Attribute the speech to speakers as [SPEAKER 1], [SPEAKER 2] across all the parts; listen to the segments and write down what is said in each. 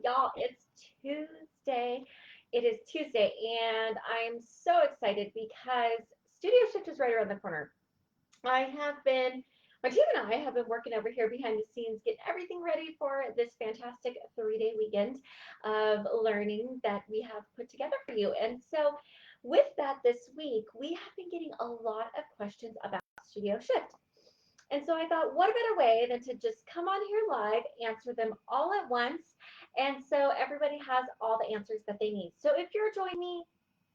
[SPEAKER 1] y'all, it's Tuesday. It is Tuesday, and I'm so excited because Studio Shift is right around the corner. My team and I have been working over here behind the scenes, getting everything ready for this fantastic 3-day weekend of learning that we have put together for you. And so, with that, this week, we have been getting a lot of questions about Studio Shift. And so I thought, what a better way than to just come on here live, answer them all at once, and so everybody has all the answers that they need. So if you're joining me,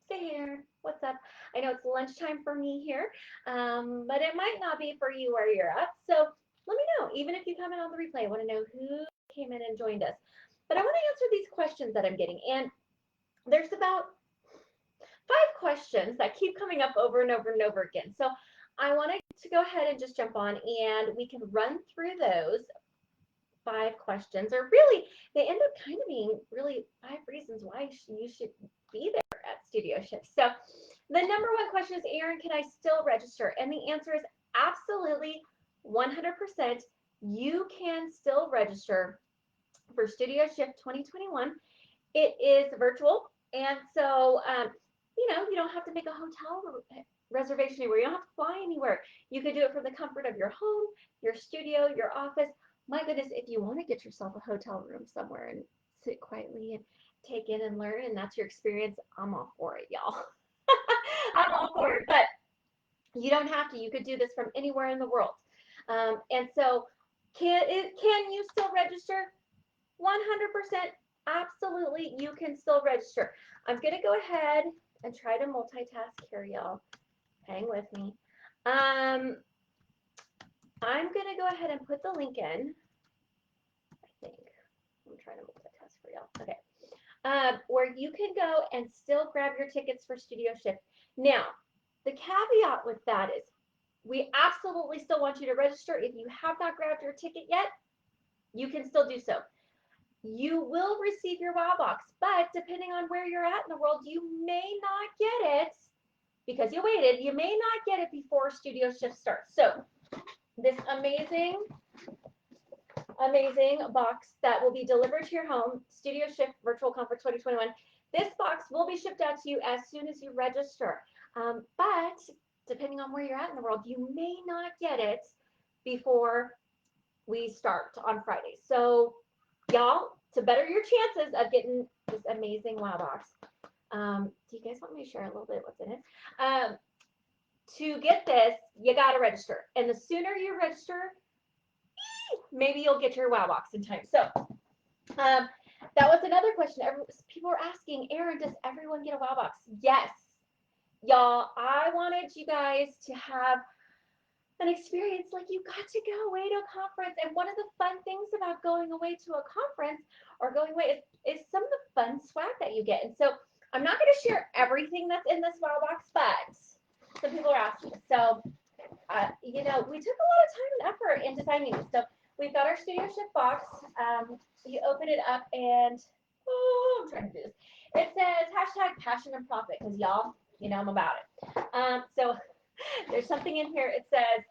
[SPEAKER 1] say here, what's up? I know it's lunchtime for me here, but it might not be for you where you're at. So let me know, even if you come in on the replay, I want to know who came in and joined us. But I want to answer these questions that I'm getting, and there's about 5 questions that keep coming up over and over and over again. So I wanted to go ahead and just jump on and we can run through those 5 questions, or really, they end up kind of being really 5 reasons why you should be there at Studio Shift. So the number one question is, Erin, can I still register? And the answer is absolutely 100%. You can still register for Studio Shift 2021. It is virtual, and so you don't have to make a hotel reservation anywhere. You don't have to fly anywhere. You could do it from the comfort of your home, your studio, your office. My goodness, if you want to get yourself a hotel room somewhere and sit quietly and take in and learn, and that's your experience, I'm all for it, y'all. I'm all for it. But you don't have to. You could do this from anywhere in the world. And so, can you still register? 100%, absolutely, you can still register. I'm going to go ahead and try to multitask here, y'all. Hang with me. I'm going to go ahead and put the link in. I think I'm trying to multitask for y'all. Okay. Where you can go and still grab your tickets for Studio Shift. Now, the caveat with that is we absolutely still want you to register. If you have not grabbed your ticket yet, you can still do so. You will receive your WOW box, but depending on where you're at in the world, you may not get it because you waited. You may not get it before Studio Shift starts. So this amazing box that will be delivered to your home, Studio Shift Virtual Conference 2021. This box will be shipped out to you as soon as you register. But depending on where you're at in the world, you may not get it before we start on Friday. So y'all, to better your chances of getting this amazing WOW box, do you guys want me to share a little bit what's in it? To get this, you got to register. And the sooner you register, maybe you'll get your WOW box in time. So that was another question. People were asking, Erin, does everyone get a WOW box? Yes. Y'all, I wanted you guys to have an experience like you got to go away to a conference. And one of the fun things about going away to a conference or going away is some of the fun swag that you get. And so I'm not going to share everything that's in this WOW box, but some people are asking. So, we took a lot of time and effort in designing this. So we've got our Studio Shift box. You open it up and, I'm trying to do this. It says #passion and profit because y'all, I'm about it. So there's something in here. It says,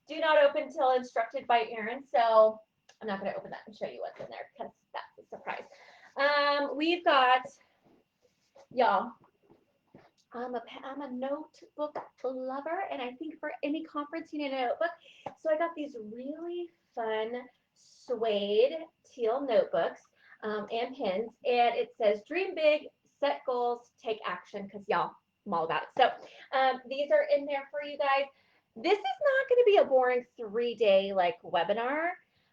[SPEAKER 1] do not open until instructed by Erin. So I'm not going to open that and show you what's in there because that's a surprise. We've got, y'all, I'm a notebook lover, and I think for any conference you need a notebook. So I got these really fun suede teal notebooks and pins, and it says dream big, set goals, take action, because y'all, I'm all about it. So these are in there for you guys. This is not going to be a boring 3-day webinar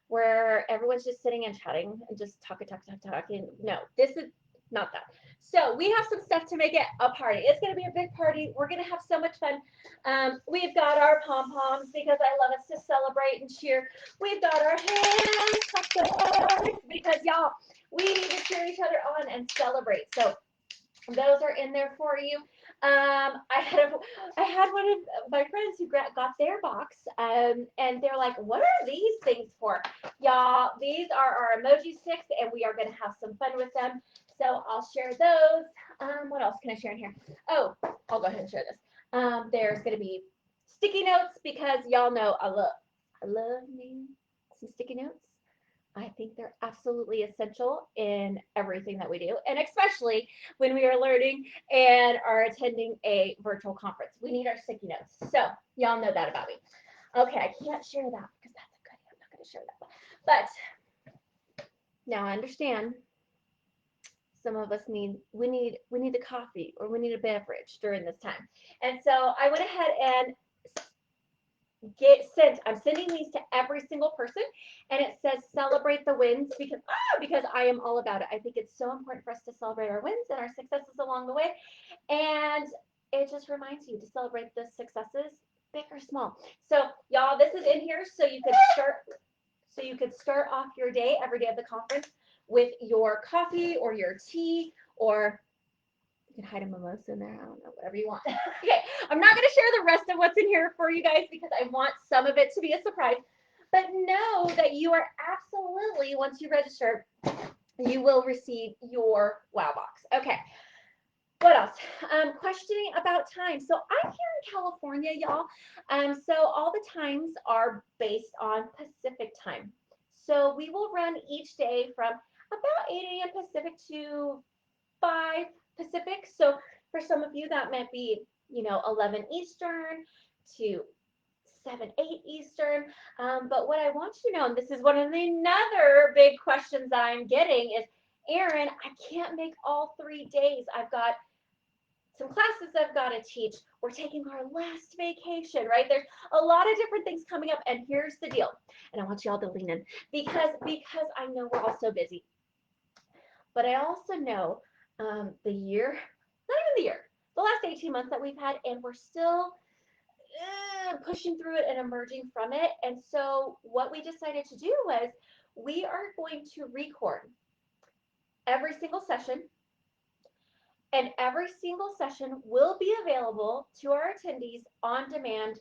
[SPEAKER 1] where everyone's just sitting and chatting and just talking. No, this is not that. So we have some stuff to make it a party. It's going to be a big party. We're going to have so much fun. We've got our pom-poms because I love us to celebrate and cheer. We've got our hands because y'all, we need to cheer each other on and celebrate. So those are in there for you. I had one of my friends who got their box, and they're like, "What are these things for?" Y'all, these are our emoji sticks, and we are going to have some fun with them. So I'll share those. What else can I share in here? Oh, I'll go ahead and share this. There's going to be sticky notes because y'all know I love me some sticky notes. I think they're absolutely essential in everything that we do, and especially when we are learning and are attending a virtual conference. We need our sticky notes. So y'all know that about me. Okay, I can't share that because that's a goodie. I'm not going to share that. But now I understand some of us need the coffee or we need a beverage during this time. And so I went ahead and I'm sending these to every single person, and it says celebrate the wins because I am all about it. I think it's so important for us to celebrate our wins and our successes along the way, and it just reminds you to celebrate the successes, big or small. So y'all, this is in here so you could start off your day every day of the conference with your coffee or your tea, or you can hide a mimosa in there. I don't know, whatever you want. Okay, I'm not going to share the rest of what's in here for you guys because I want some of it to be a surprise. But know that you are absolutely, once you register, you will receive your wow box. Okay, what else? Questioning about time. So I'm here in California, y'all. So all the times are based on Pacific time. So we will run each day from about 8 a.m. Pacific to 5 Pacific. So for some of you, that might be, 11 Eastern to 7, 8 Eastern. But what I want you to know, and this is one of the another big questions that I'm getting is, Erin, I can't make all 3 days. I've got some classes I've got to teach. We're taking our last vacation, right? There's a lot of different things coming up. And here's the deal. And I want you all to lean in because I know we're all so busy. But I also know the year, not even the year, the last 18 months that we've had, and we're still pushing through it and emerging from it. And so what we decided to do was we are going to record every single session, and every single session will be available to our attendees on demand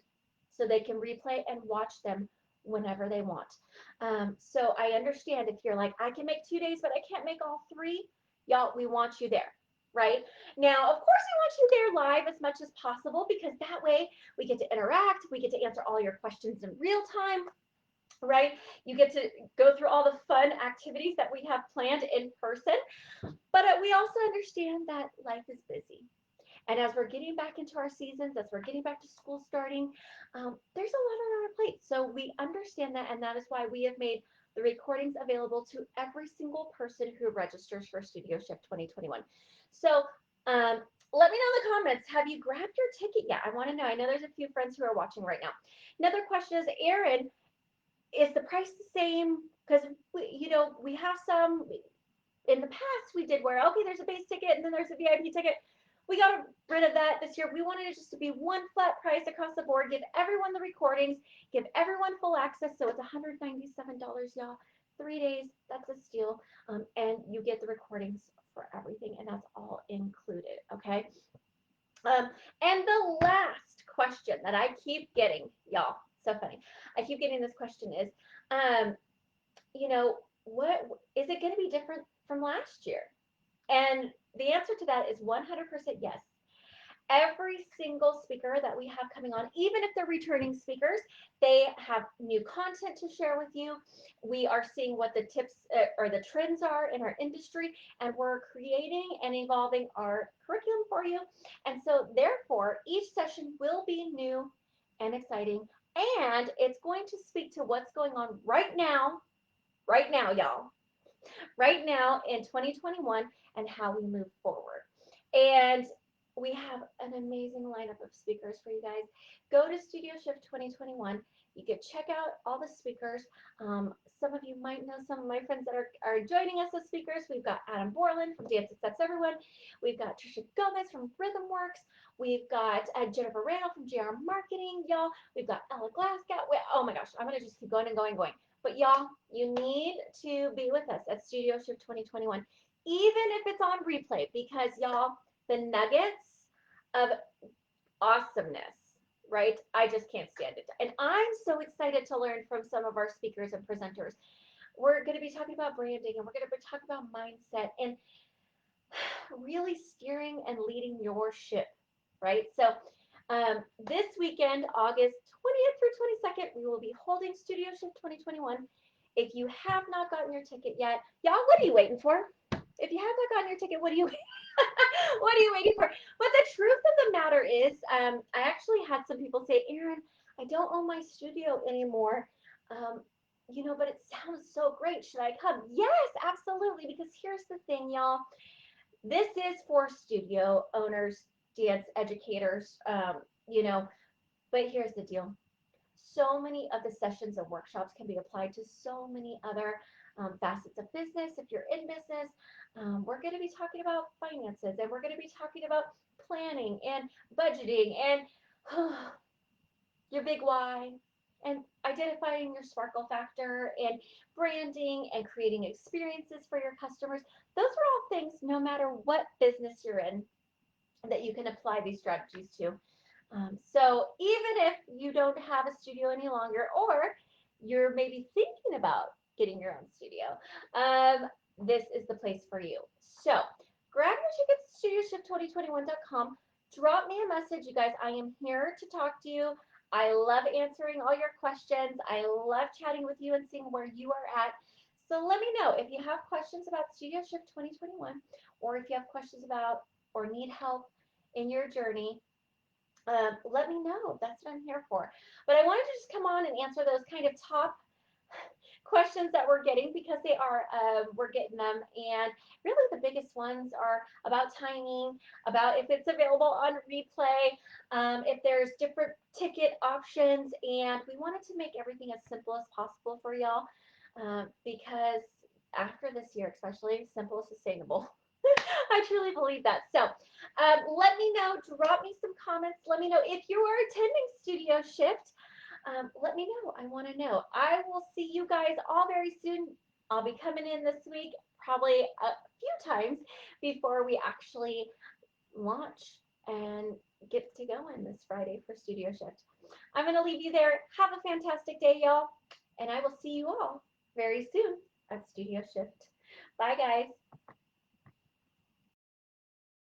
[SPEAKER 1] so they can replay and watch them whenever they want. So I understand if you're like, I can make 2 days, but I can't make all 3. Y'all, we want you there, right? Now, of course, we want you there live as much as possible because that way we get to interact, we get to answer all your questions in real time, right? You get to go through all the fun activities that we have planned in person, but we also understand that life is busy. And as we're getting back into our seasons, as we're getting back to school starting, there's a lot on our plate. So we understand that, and that is why we have made the recordings available to every single person who registers for Studio Shift 2021. So let me know in the comments, have you grabbed your ticket yet? I want to know. I know there's a few friends who are watching right now. Another question is, Erin, is the price the same? Because we have some in the past we did where, okay, there's a base ticket and then there's a VIP ticket. We got rid of that this year. We wanted it just to be one flat price across the board, give everyone the recordings, give everyone full access. So it's $197, y'all. 3 days, that's a steal. And you get the recordings for everything, and that's all included, okay? And the last question that I keep getting, y'all, so funny. I keep getting this question is, what is it going to be different from last year? And the answer to that is 100% yes. Every single speaker that we have coming on, even if they're returning speakers, they have new content to share with you. We are seeing what the tips or the trends are in our industry, and we're creating and evolving our curriculum for you. And so therefore, each session will be new and exciting, and it's going to speak to what's going on right now, y'all, right now in 2021 and how we move forward. And we have an amazing lineup of speakers for you guys. Go to Studio Shift 2021. You can check out all the speakers. Some of you might know some of my friends that are joining us as speakers. We've got Adam Borland from Dance Accepts Everyone. We've got Trisha Gomez from Rhythmworks. We've got Jennifer Randall from JR Marketing, y'all. We've got Ella Glasgow. Oh my gosh, I'm going to just keep going and going and going. But y'all, you need to be with us at Studio Shift 2021, even if it's on replay, because y'all, the nuggets of awesomeness, right? I just can't stand it. And I'm so excited to learn from some of our speakers and presenters. We're going to be talking about branding, and we're going to be talking about mindset and really steering and leading your ship, right? So this weekend, August 20th through 22nd, we will be holding Studio Shift 2021 If you have not gotten your ticket yet, y'all, what are you waiting for? If you have not gotten your ticket, what are you what are you waiting for? But the truth of the matter is, I actually had some people say, Erin, I don't own my studio anymore. Um, but it sounds so great. Should I come? Yes, absolutely. Because here's the thing, y'all. This is for studio owners, dance educators, but here's the deal. So many of the sessions and workshops can be applied to so many other facets of business. If you're in business, we're going to be talking about finances, and we're going to be talking about planning and budgeting and your big why, and identifying your sparkle factor, and branding and creating experiences for your customers. Those are all things, no matter what business you're in, that you can apply these strategies to. So even if you don't have a studio any longer, or you're maybe thinking about getting your own studio, this is the place for you. So grab your tickets to studioshift2021.com. Drop me a message, you guys. I am here to talk to you. I love answering all your questions. I love chatting with you and seeing where you are at. So let me know if you have questions about Studio Shift 2021, or if you have questions about or need help in your journey. Let me know. That's what I'm here for. But I wanted to just come on and answer those kind of top questions that we're getting, because we're getting them. And really the biggest ones are about timing, about if it's available on replay, if there's different ticket options. And we wanted to make everything as simple as possible for y'all, because after this year, especially, simple is sustainable. I truly believe that. So let me know, drop me some comments. Let me know if you are attending Studio Shift. Let me know. I want to know. I will see you guys all very soon. I'll be coming in this week, probably a few times before we actually launch and get to going this Friday for Studio Shift. I'm going to leave you there. Have a fantastic day, y'all. And I will see you all very soon at Studio Shift. Bye, guys.